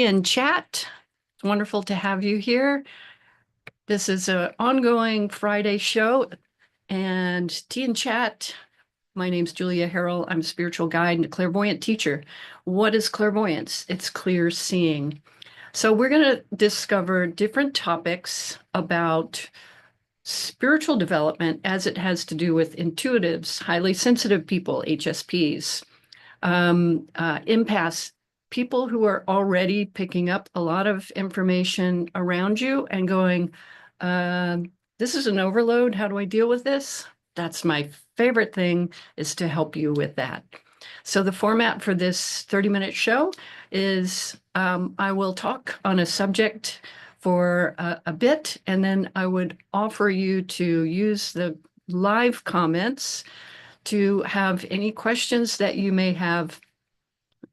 in chat. It's wonderful to have you here. This is an ongoing Friday show, and Tea and Chat. My name's Julia Harrell. I'm a spiritual guide and a clairvoyant teacher. What is clairvoyance? It's clear seeing. So we're going to discover different topics about spiritual development as it has to do with intuitives, highly sensitive people, HSPs, empaths, people who are already picking up a lot of information around you and going, this is an overload. How do I deal with this? That's my favorite thing, is to help you with that. So the format for this 30-minute show is I will talk on a subject for a bit, and then I would offer you to use the live comments to have any questions that you may have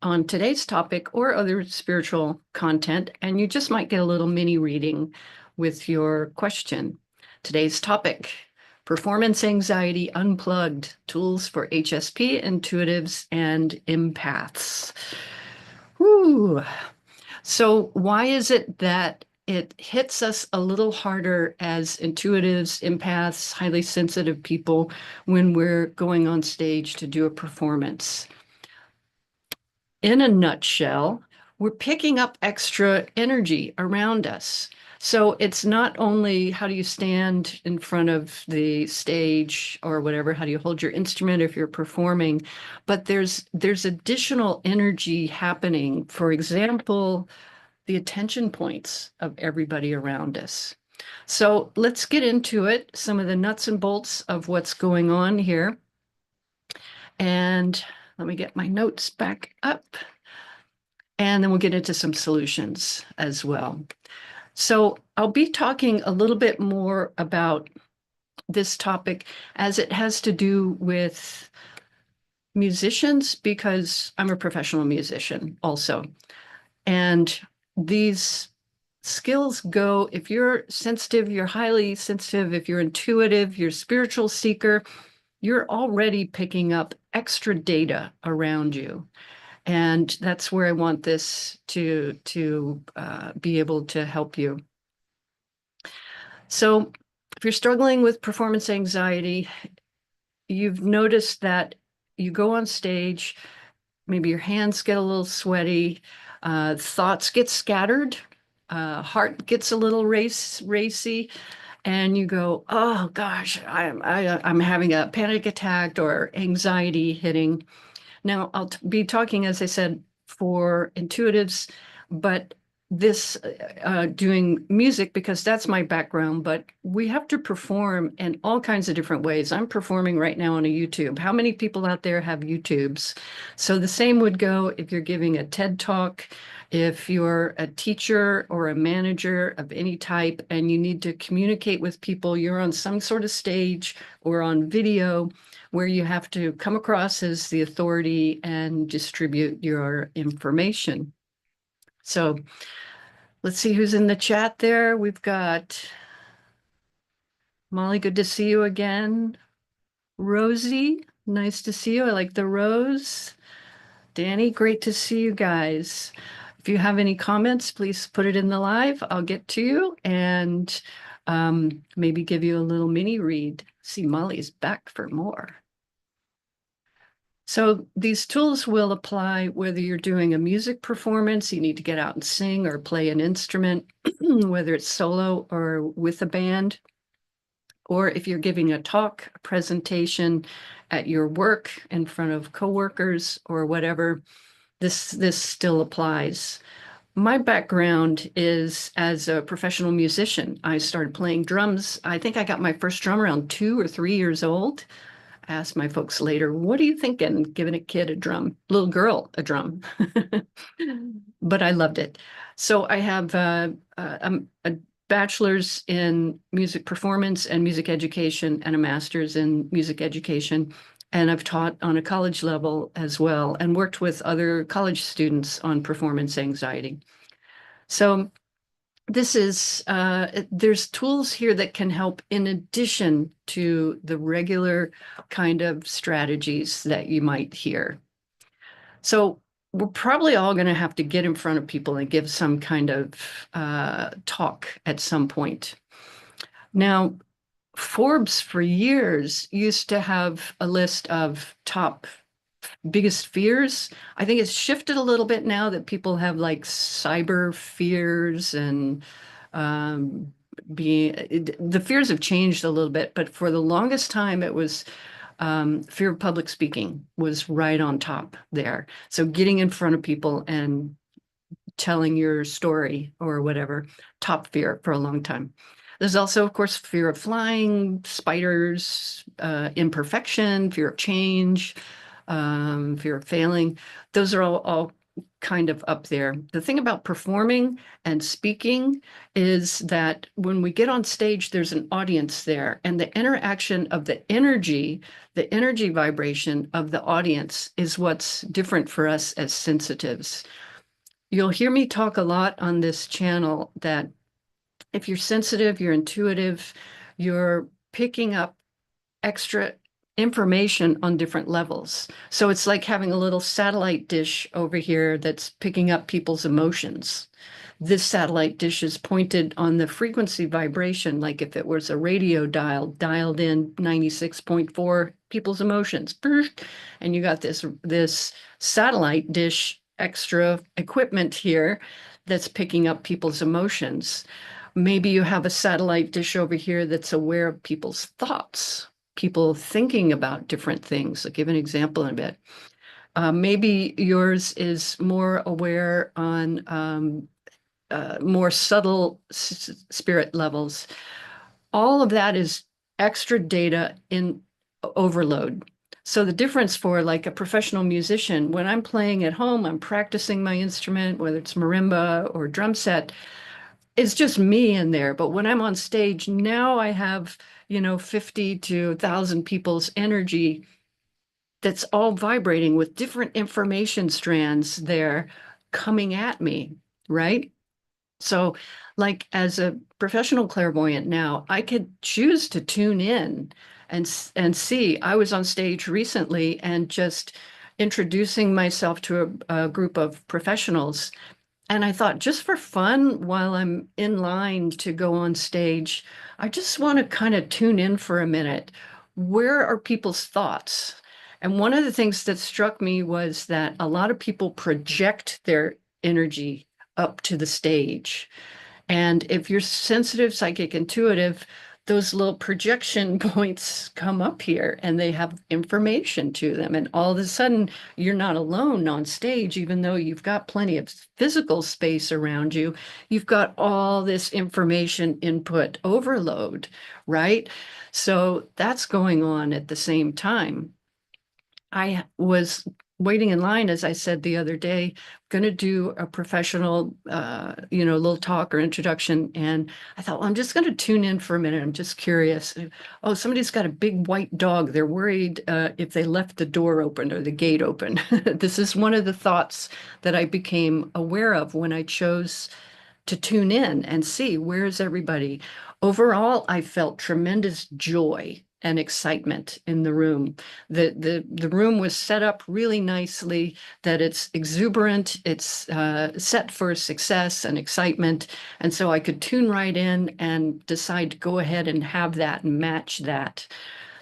on today's topic or other spiritual content, and you just might get a little mini reading with your question. Today's topic: performance anxiety unplugged, tools for HSP, intuitives, and empaths. Woo. So why is it that it hits us a little harder as intuitives, empaths, highly sensitive people when we're going on stage to do a performance? In a nutshell, we're picking up extra energy around us. So it's not only how do you stand in front of the stage or whatever, how do you hold your instrument if you're performing, but there's additional energy happening. For example, the attention points of everybody around us. So let's get into it, some of the nuts and bolts of what's going on here. And let me get my notes back up. And then we'll get into some solutions as well. So I'll be talking a little bit more about this topic as it has to do with musicians, because I'm a professional musician also. And these skills go, if you're sensitive, you're highly sensitive, if you're intuitive, you're a spiritual seeker, you're already picking up extra data around you. And that's where I want this to be able to help you. So if you're struggling with performance anxiety, you've noticed that you go on stage, maybe your hands get a little sweaty, thoughts get scattered, heart gets a little racy, and you go, oh gosh, I'm having a panic attack or anxiety hitting. Now, I'll be talking, as I said, for intuitives, but this doing music, because that's my background, but we have to perform in all kinds of different ways. I'm performing right now on a YouTube. How many people out there have YouTubes? So the same would go if you're giving a TED Talk, if you're a teacher or a manager of any type, and you need to communicate with people, you're on some sort of stage or on video, where you have to come across as the authority and distribute your information. So let's see who's in the chat there. We've got Molly, good to see you again. Rosie, nice to see you. I like the rose. Danny, great to see you guys. If you have any comments, please put it in the live. I'll get to you and maybe give you a little mini read. See, Molly's back for more. So these tools will apply whether you're doing a music performance, you need to get out and sing or play an instrument, whether it's solo or with a band, or if you're giving a talk, a presentation at your work in front of coworkers or whatever, this still applies. My background is as a professional musician. I started playing drums. I think I got my first drum around 2 or 3 years old. I asked my folks later, what are you thinking, giving a kid a drum, little girl a drum? But I loved it. So I have a bachelor's in music performance and music education and a master's in music education. And I've taught on a college level as well and worked with other college students on performance anxiety. So this is, there's tools here that can help in addition to the regular kind of strategies that you might hear. So we're probably all going to have to get in front of people and give some kind of talk at some point. Now, Forbes for years used to have a list of top biggest fears. I think it's shifted a little bit now that people have like cyber fears and the fears have changed a little bit, but for the longest time it was fear of public speaking was right on top there. So getting in front of people and telling your story or whatever, top fear for a long time. There's also, of course, fear of flying, spiders, imperfection, fear of change, fear of failing. Those are all kind of up there. The thing about performing and speaking is that when we get on stage, there's an audience there, and the interaction of the energy vibration of the audience is what's different for us as sensitives. You'll hear me talk a lot on this channel that if you're sensitive, you're intuitive, you're picking up extra information on different levels. So it's like having a little satellite dish over here that's picking up people's emotions. This satellite dish is pointed on the frequency vibration, like if it was a radio dial dialed in 96.4 people's emotions. And you got this satellite dish extra equipment here that's picking up people's emotions. Maybe you have a satellite dish over here that's aware of people's thoughts, people thinking about different things. I'll give an example in a bit. Maybe yours is more aware on more subtle spirit levels. All of that is extra data in overload. So the difference for like a professional musician, when I'm playing at home, I'm practicing my instrument, whether it's marimba or drum set, it's just me in there. But when I'm on stage, now I have, 50 to 1,000 people's energy that's all vibrating with different information strands there coming at me, right? So like as a professional clairvoyant now, I could choose to tune in and see. I was on stage recently and just introducing myself to a group of professionals. And I thought, just for fun, while I'm in line to go on stage, I just want to kind of tune in for a minute. Where are people's thoughts? And one of the things that struck me was that a lot of people project their energy up to the stage. And if you're sensitive, psychic, intuitive, those little projection points come up here and they have information to them. And all of a sudden, you're not alone on stage, even though you've got plenty of physical space around you. You've got all this information input overload, right? So that's going on at the same time. I was waiting in line, as I said the other day, going to do a professional, little talk or introduction. And I thought, well, I'm just going to tune in for a minute. I'm just curious. Oh, somebody's got a big white dog. They're worried if they left the door open or the gate open. This is one of the thoughts that I became aware of when I chose to tune in and see where's everybody. Overall, I felt tremendous joy and excitement in the room. The room was set up really nicely, that it's exuberant, it's set for success and excitement. And so I could tune right in and decide to go ahead and have that and match that.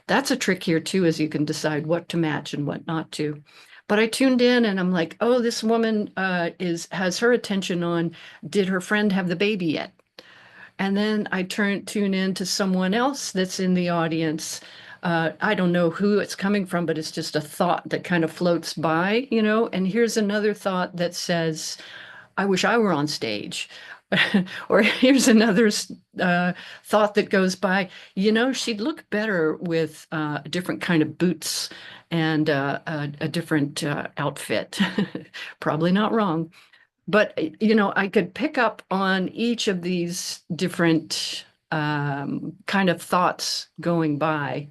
That's a trick here too, is you can decide what to match and what not to. But I tuned in and I'm like, oh, this woman has her attention on, did her friend have the baby yet? And then I tune in to someone else that's in the audience. I don't know who it's coming from, but it's just a thought that kind of floats by, and here's another thought that says, I wish I were on stage. Or here's another thought that goes by, she'd look better with a different kind of boots and a different outfit. Probably not wrong. But, I could pick up on each of these different kind of thoughts going by.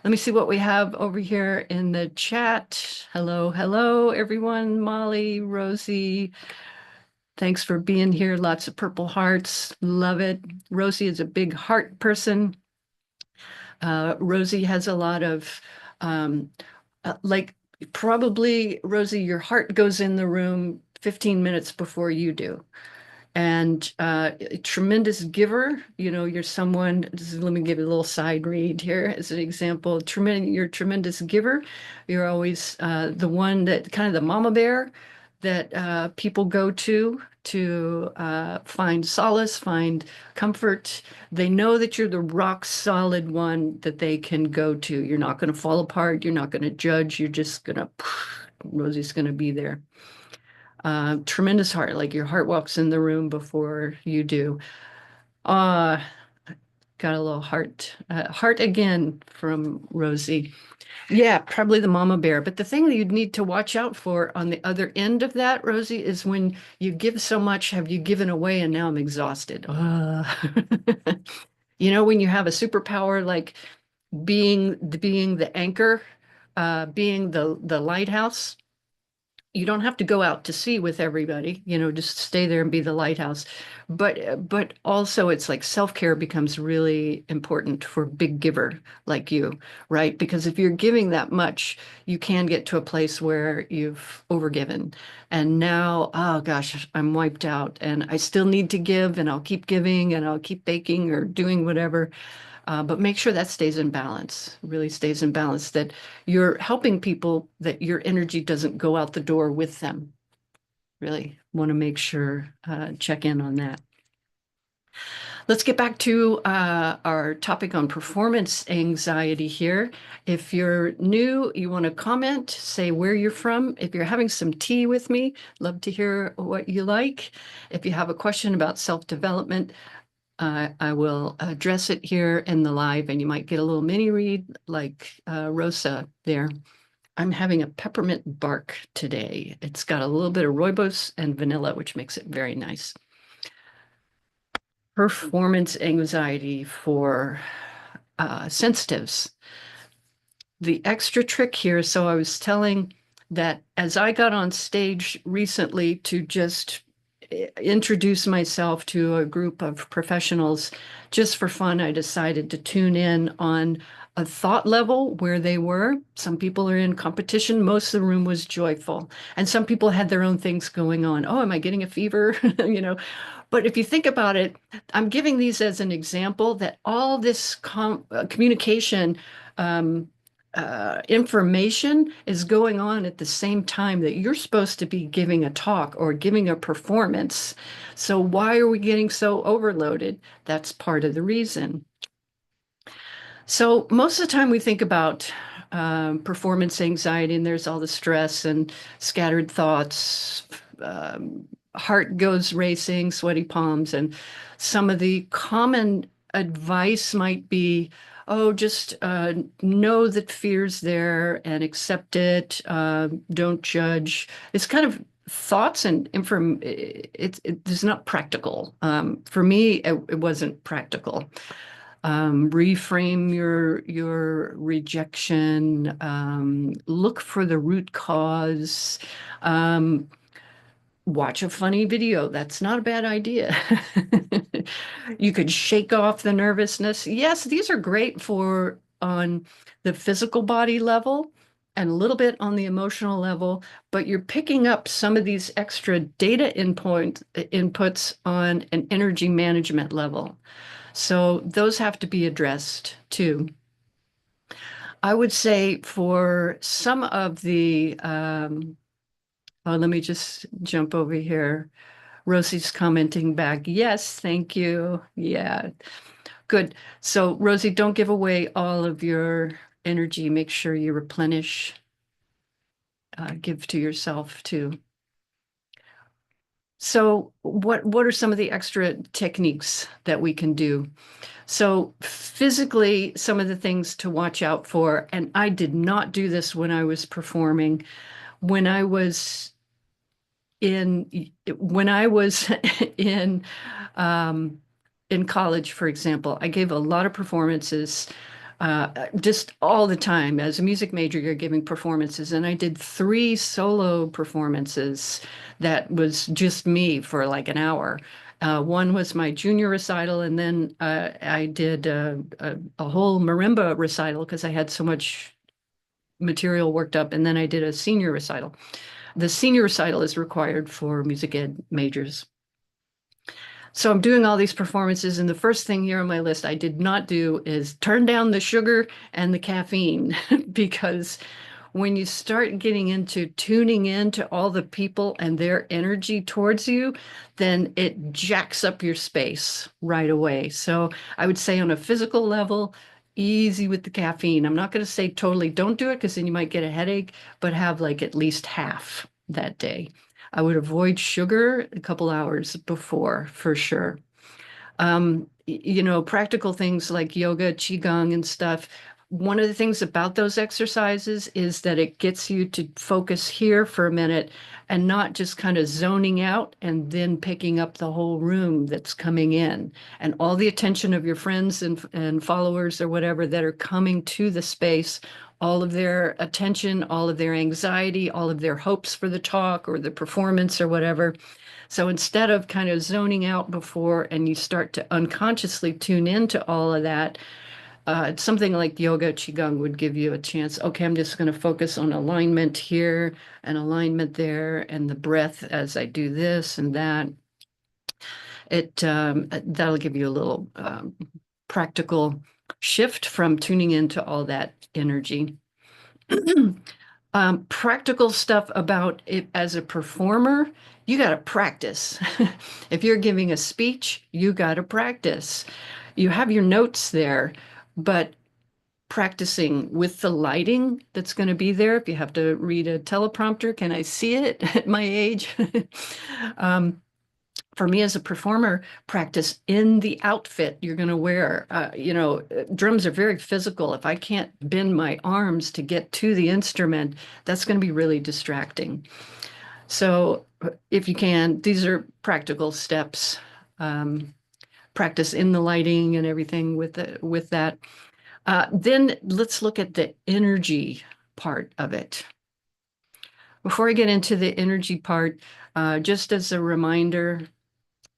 Let me see what we have over here in the chat. Hello, everyone. Molly, Rosie, thanks for being here. Lots of purple hearts. Love it. Rosie is a big heart person. Rosie has a lot of, probably, Rosie, your heart goes in the room 15 minutes before you do. And a tremendous giver, you're someone, let me give you a little side read here as an example. You're a tremendous giver. You're always the one that kind of the mama bear that people go to find solace, find comfort. They know that you're the rock solid one that they can go to. You're not going to fall apart. You're not going to judge. You're just going to, Rosie's going to be there. Tremendous heart, like your heart walks in the room before you do. Got a little heart again from Rosie. Yeah, probably the mama bear. But the thing that you'd need to watch out for on the other end of that, Rosie, is when you give so much, have you given away and now I'm exhausted. When you have a superpower like being the anchor, being the lighthouse, you don't have to go out to sea with everybody, just stay there and be the lighthouse. But also it's like self-care becomes really important for a big giver like you, right? Because if you're giving that much, you can get to a place where you've overgiven. And now, oh gosh, I'm wiped out and I still need to give and I'll keep giving and I'll keep baking or doing whatever. But make sure that stays in balance, really stays in balance, that you're helping people, that your energy doesn't go out the door with them. Really want to make sure, check in on that. Let's get back to our topic on performance anxiety here. If you're new, you want to comment, say where you're from. If you're having some tea with me, love to hear what you like. If you have a question about self-development, I will address it here in the live, and you might get a little mini read like Rosa there. I'm having a peppermint bark today. It's got a little bit of rooibos and vanilla, which makes it very nice. Performance anxiety for sensitives. The extra trick here, so I was telling that as I got on stage recently to just introduce myself to a group of professionals, just for fun, I decided to tune in on a thought level where they were. Some people are in competition. Most of the room was joyful. And some people had their own things going on. Oh, am I getting a fever? But if you think about it, I'm giving these as an example that all this communication information is going on at the same time that you're supposed to be giving a talk or giving a performance. So why are we getting so overloaded? That's part of the reason. So most of the time we think about performance anxiety, and there's all the stress and scattered thoughts, heart goes racing, sweaty palms, and some of the common advice might be, oh, just know that fear's there and accept it. Don't judge. It's kind of thoughts and it's not practical. For me, it wasn't practical. Reframe your rejection. Look for the root cause. Watch a funny video. That's not a bad idea. You could shake off the nervousness. Yes, these are great for on the physical body level and a little bit on the emotional level, but you're picking up some of these extra data inputs on an energy management level. So those have to be addressed too. I would say for some of the let me just jump over here. Rosie's commenting back. Yes, thank you. Yeah, good. So Rosie, don't give away all of your energy. Make sure you replenish. Give to yourself too. So what are some of the extra techniques that we can do? So physically, some of the things to watch out for, and I did not do this when I was performing. When I was in in college, for example, I gave a lot of performances just all the time. As a music major, you're giving performances, and I did 3 solo performances that was just me for like an hour. One was my junior recital, and then I did a whole marimba recital because I had so much material worked up, and then I did a senior recital. The senior recital is required for music ed majors. So I'm doing all these performances, and the first thing here on my list I did not do is turn down the sugar and the caffeine because when you start getting into tuning in to all the people and their energy towards you, then it jacks up your space right away. So I would say on a physical level, easy with the caffeine. I'm not going to say totally don't do it because then you might get a headache, but have like at least half that day. I would avoid sugar a couple hours before for sure. You know, practical things like yoga, qigong and stuff. One of the things about those exercises is that it gets you to focus here for a minute and not just kind of zoning out and then picking up the whole room that's coming in and all the attention of your friends and followers or whatever that are coming to the space, all of their attention, all of their anxiety, all of their hopes for the talk or the performance or whatever. So instead of kind of zoning out before and you start to unconsciously tune into all of that, something like yoga, qigong would give you a chance. Okay, I'm just going to focus on alignment here and alignment there and the breath as I do this and that. That'll give you a little practical shift from tuning into all that energy. Practical stuff about it as a performer, you got to practice. If you're giving a speech, you got to practice. You have your notes there, but practicing with the lighting that's going to be there. If you have to read a teleprompter, can I see it at my age? For me as a performer, practice in the outfit you're going to wear. You know, drums are very physical. If I can't bend my arms to get to the instrument, that's going to be really distracting. So if you can, these are practical steps. Practice in the lighting and everything with that. Then let's look at the energy part of it. Before I get into the energy part, just as a reminder,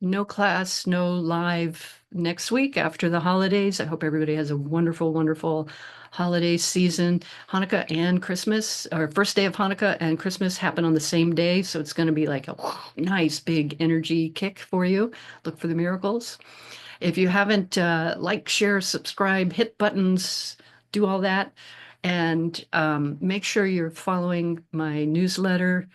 no class, no live next week after the holidays. I hope everybody has a wonderful, wonderful holiday season. Hanukkah and Christmas, or first day of Hanukkah and Christmas happen on the same day. So it's going to be like a nice big energy kick for you. Look for the miracles. If you haven't like, share, subscribe, hit buttons, do all that. And make sure you're following my newsletter.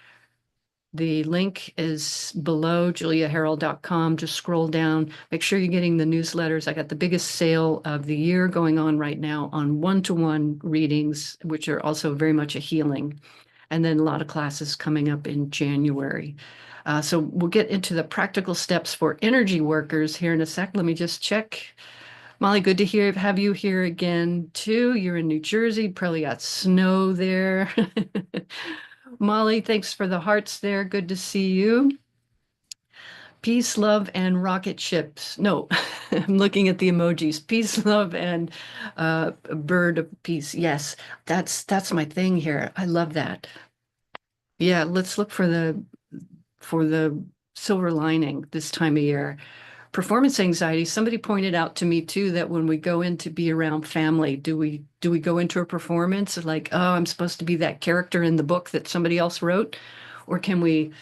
The link is below, 𝗕𝗓𝗓𝗓𝗏.com. Just scroll down. Make sure you're getting the newsletters. I got the biggest sale of the year going on right now on one-to-one readings, which are also very much a healing. And then a lot of classes coming up in January. So we'll get into the practical steps for energy workers here in a sec. Let me just check. Molly, good to have you here again, too. You're in New Jersey. Probably got snow there. Molly, thanks for the hearts there. Good to see you. Peace, love, and rocket ships. No, I'm looking at the emojis. Peace, love, and a bird of peace. Yes, that's my thing here. I love that. Yeah, let's look for the silver lining this time of year. Performance anxiety. Somebody pointed out to me too that when we go in to be around family, do we go into a performance like, oh, I'm supposed to be that character in the book that somebody else wrote? Or can we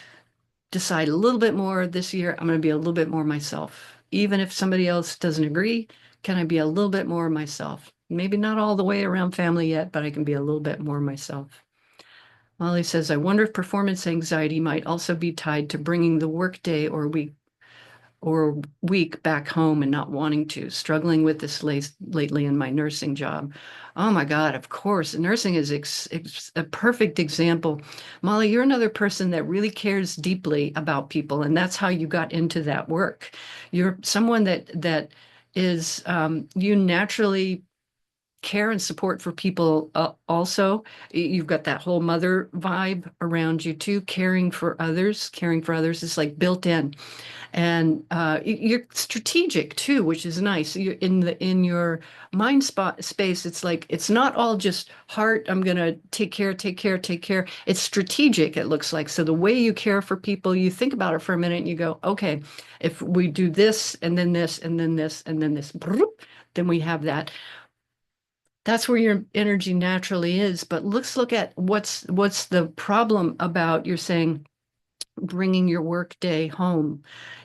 decide a little bit more this year? I'm going to be a little bit more myself. Even if somebody else doesn't agree, can I be a little bit more myself? Maybe not all the way around family yet, but I can be a little bit more myself. Molly says, I wonder if performance anxiety might also be tied to bringing the workday or week back home and not wanting to, struggling with this lately in my nursing job. Oh my God, of course. Nursing is a perfect example. Molly, you're another person that really cares deeply about people, and that's how you got into that work. You're someone that is, you naturally care and support for people also. You've got that whole mother vibe around you too. Caring for others is like built in. And you're strategic too, which is nice. You're in your mind space. It's like it's not all just heart. I'm gonna take care. It's strategic. It looks like so. The way you care for people, you think about it for a minute, and you go, okay, if we do this, and then this, and then this, and then this, then we have that. That's where your energy naturally is. But let's look at what's the problem about you're saying bringing your work day home.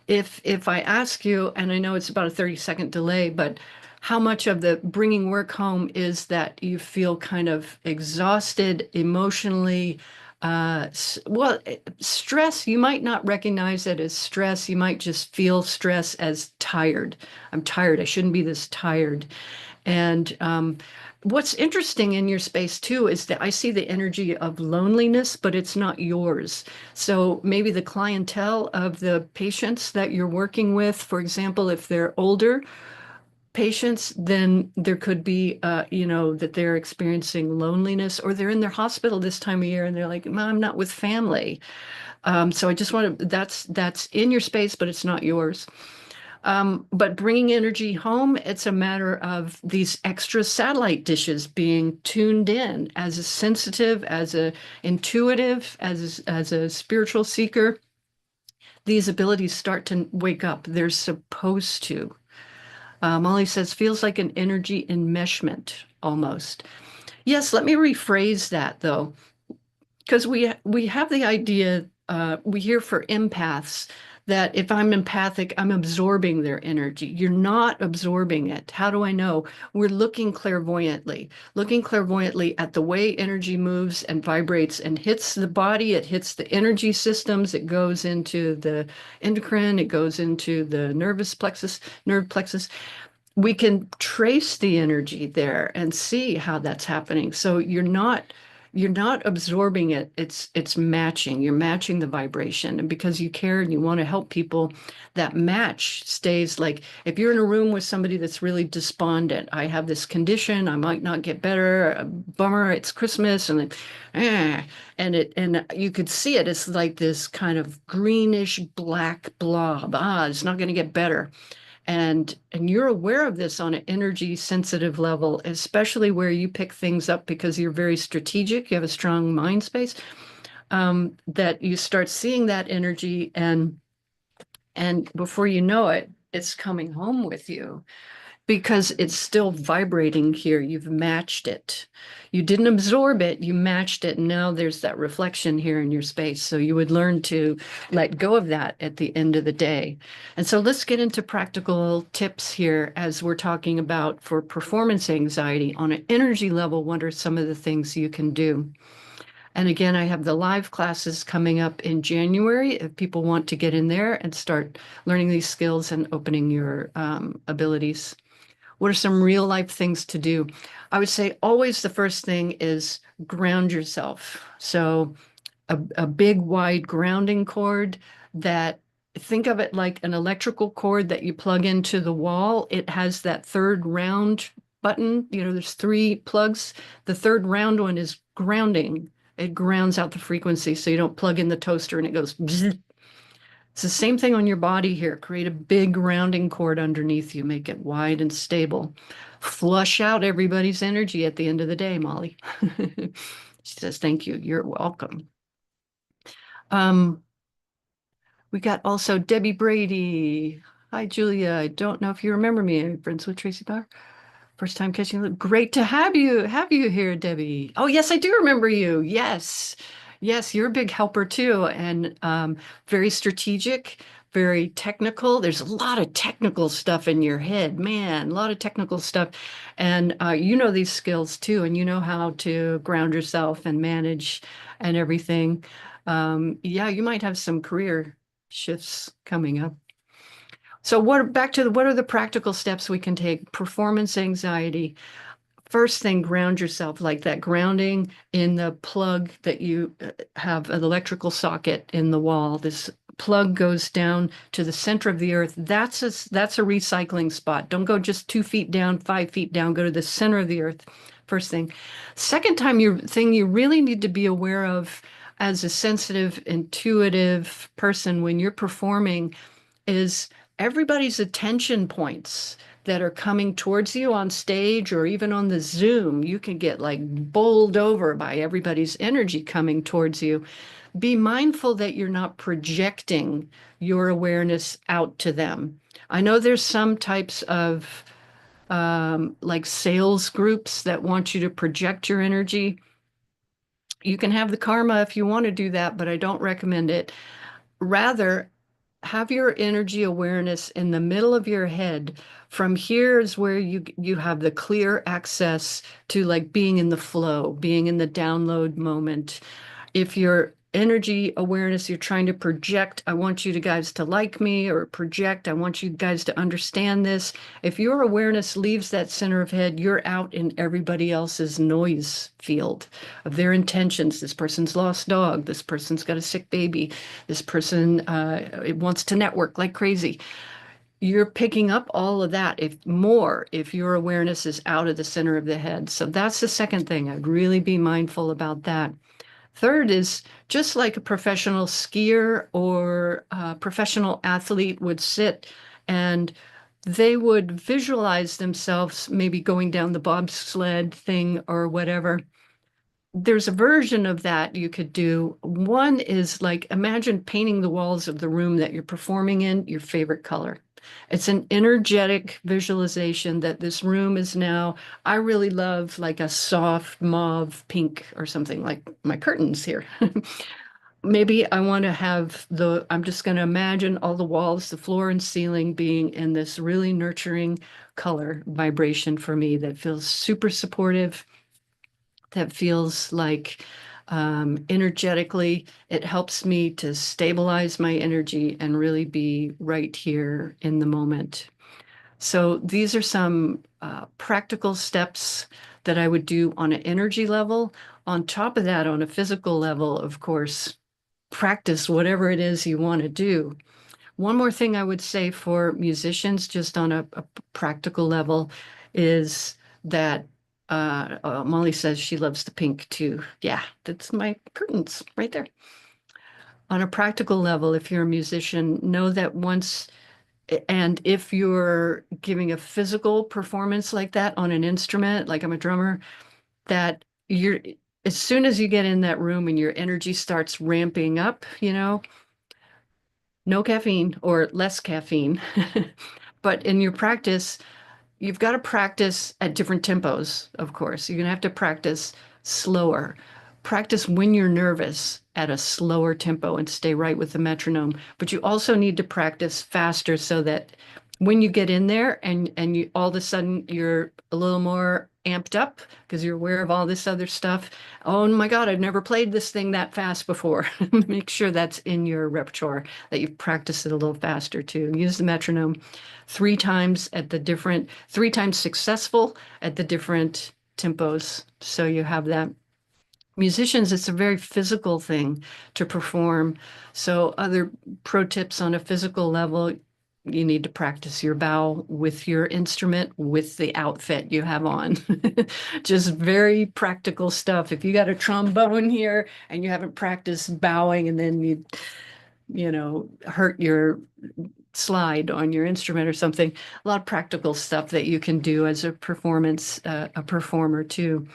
If I ask you, and I know it's about a 30-second delay, but how much of the bringing work home is that you feel kind of exhausted emotionally? Well, stress, you might not recognize it as stress. You might just feel stress as tired. I'm tired. I shouldn't be this tired. And what's interesting in your space too is that I see the energy of loneliness, but it's not yours. So maybe the clientele of the patients that you're working with, for example, if they're older patients, then there could be, that they're experiencing loneliness, or they're in their hospital this time of year and they're like, I'm not with family. So I just want to, that's in your space, but it's not yours. But bringing energy home, it's a matter of these extra satellite dishes being tuned in as a sensitive, as a intuitive, as a spiritual seeker. These abilities start to wake up. They're supposed to. Molly says, feels like an energy enmeshment almost. Yes, let me rephrase that though, because we have the idea, we hear for empaths that if I'm empathic, I'm absorbing their energy. You're not absorbing it. How do I know? We're looking clairvoyantly at the way energy moves and vibrates and hits the body. It hits the energy systems. It goes into the endocrine. It goes into the nerve plexus. We can trace the energy there and see how that's happening. So you're not absorbing it. It's matching. You're matching the vibration. And because you care and you want to help people, that match stays. Like if you're in a room with somebody that's really despondent, I have this condition, I might not get better, bummer, it's Christmas, and and you could see it. It's like this kind of greenish black blob. It's not going to get better. And you're aware of this on an energy sensitive level, especially where you pick things up because you're very strategic, you have a strong mind space, that you start seeing that energy, and before you know it, it's coming home with you because it's still vibrating here. You've matched it. You didn't absorb it, you matched it, and now there's that reflection here in your space. So you would learn to let go of that at the end of the day. And so let's get into practical tips here as we're talking about for performance anxiety on an energy level. What are some of the things you can do? And again, I have the live classes coming up in January if people want to get in there and start learning these skills and opening your abilities. What are some real life things to do? I would say always the first thing is ground yourself. So a big wide grounding cord that, think of it like an electrical cord that you plug into the wall. It has that third round button. There's 3 plugs. The third round one is grounding. It grounds out the frequency so you don't plug in the toaster and it goes bzzz. It's the same thing on your body here. Create a big grounding cord underneath you. Make it wide and stable. Flush out everybody's energy at the end of the day, Molly. She says, thank you. You're welcome. We got also Debbie Brady. Hi, Julia. I don't know if you remember me. I'm friends with Tracy Bauer. First time catching you. Great to have you here, Debbie. Oh, yes, I do remember you. Yes. Yes, you're a big helper too, and very strategic, very technical. There's a lot of technical stuff in your head, man, a lot of technical stuff. And you know these skills too, and you know how to ground yourself and manage and everything. Yeah, you might have some career shifts coming up. So what are the practical steps we can take? Performance anxiety. First thing, ground yourself, like that grounding in the plug that you have an electrical socket in the wall. This plug goes down to the center of the earth. That's a recycling spot. Don't go just 2 feet down, 5 feet down. Go to the center of the earth. First thing. Second thing you really need to be aware of as a sensitive, intuitive person when you're performing is everybody's attention points that are coming towards you on stage or even on the Zoom. You can get like bowled over by everybody's energy coming towards you. Be mindful that you're not projecting your awareness out to them. I know there's some types of like sales groups that want you to project your energy. You can have the karma if you want to do that, but I don't recommend it. Rather, have your energy awareness in the middle of your head. From here is where you have the clear access to like being in the flow, being in the download moment. If your energy awareness, you're trying to project, I want you guys to like me, or project, I want you guys to understand this. If your awareness leaves that center of head, you're out in everybody else's noise field of their intentions. This person's lost dog. This person's got a sick baby. This person wants to network like crazy. You're picking up all of that if your awareness is out of the center of the head. So that's the second thing. I'd really be mindful about that. Third is just like a professional skier or a professional athlete would sit and they would visualize themselves maybe going down the bobsled thing or whatever. There's a version of that you could do. One is like, imagine painting the walls of the room that you're performing in your favorite color. It's an energetic visualization that this room is now, I really love like a soft mauve pink or something like my curtains here. Maybe I want to have I'm just going to imagine all the walls, the floor and ceiling being in this really nurturing color vibration for me that feels super supportive, that feels like energetically, it helps me to stabilize my energy and really be right here in the moment. So these are some practical steps that I would do on an energy level. On top of that, on a physical level, of course, practice whatever it is you want to do. One more thing I would say for musicians, just on a practical level, is that Molly says she loves the pink too. Yeah, that's my curtains right there. On a practical level, if you're a musician, know that and if you're giving a physical performance like that on an instrument, like I'm a drummer, that as soon as you get in that room and your energy starts ramping up, no caffeine or less caffeine. But in your practice, you've got to practice at different tempos, of course. You're going to have to practice slower. Practice when you're nervous at a slower tempo and stay right with the metronome. But you also need to practice faster so that when you get in there and you all of a sudden you're a little more amped up because you're aware of all this other stuff. Oh my God, I've never played this thing that fast before. Make sure that's in your repertoire, that you've practiced it a little faster too. Use the metronome 3 times successful at the different tempos. So you have that. Musicians, it's a very physical thing to perform. So other pro tips on a physical level, you need to practice your bow with your instrument, with the outfit you have on. Just very practical stuff. If you got a trombone here and you haven't practiced bowing and then you hurt your slide on your instrument or something, a lot of practical stuff that you can do as a performer too.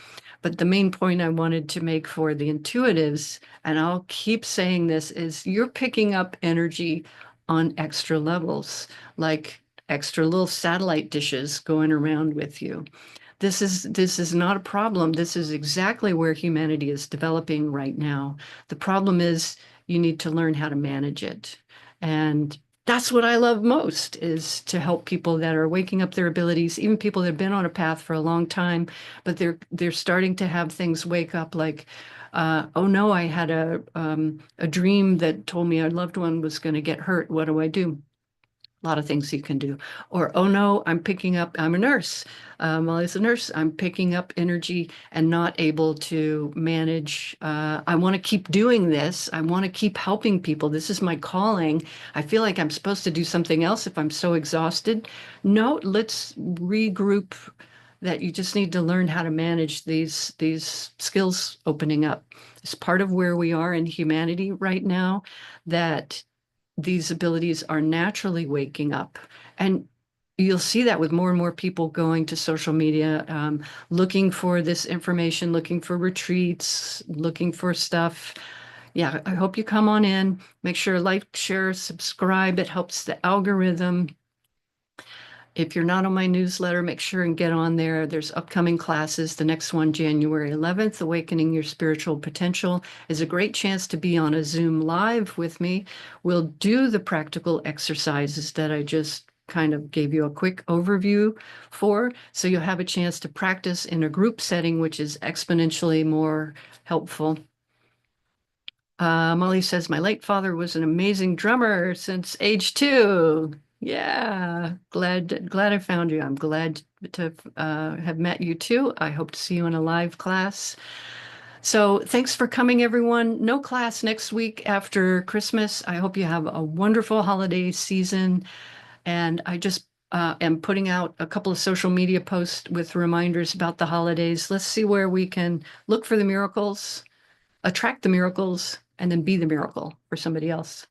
But the main point I wanted to make for the intuitives, and I'll keep saying this, is you're picking up energy on extra levels, like extra little satellite dishes going around with you. This is not a problem. This is exactly where humanity is developing right now. The problem is you need to learn how to manage it. And that's what I love most, is to help people that are waking up their abilities, even people that have been on a path for a long time, but they're starting to have things wake up like, oh no, I had a dream that told me a loved one was going to get hurt. What do I do? A lot of things you can do. Or, oh no, I'm a nurse. Molly's a nurse. I'm picking up energy and not able to manage. I want to keep doing this. I want to keep helping people. This is my calling. I feel like I'm supposed to do something else if I'm so exhausted. No, let's regroup. That you just need to learn how to manage these skills opening up. It's part of where we are in humanity right now, that these abilities are naturally waking up. And you'll see that with more and more people going to social media, looking for this information, looking for retreats, looking for stuff. Yeah, I hope you come on in. Make sure like, share, subscribe. It helps the algorithm. If you're not on my newsletter, make sure and get on there. There's upcoming classes. The next one, January 11th, Awakening Your Spiritual Potential, is a great chance to be on a Zoom live with me. We'll do the practical exercises that I just kind of gave you a quick overview for. So you'll have a chance to practice in a group setting, which is exponentially more helpful. Molly says, my late father was an amazing drummer since age 2. Yeah, glad I found you. I'm glad to have met you too. I hope to see you in a live class. So thanks for coming, everyone. No class next week after Christmas. I hope you have a wonderful holiday season. And I just am putting out a couple of social media posts with reminders about the holidays. Let's see where we can look for the miracles, attract the miracles, and then be the miracle for somebody else.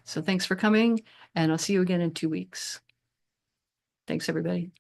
So thanks for coming, and I'll see you again in 2 weeks. Thanks, everybody.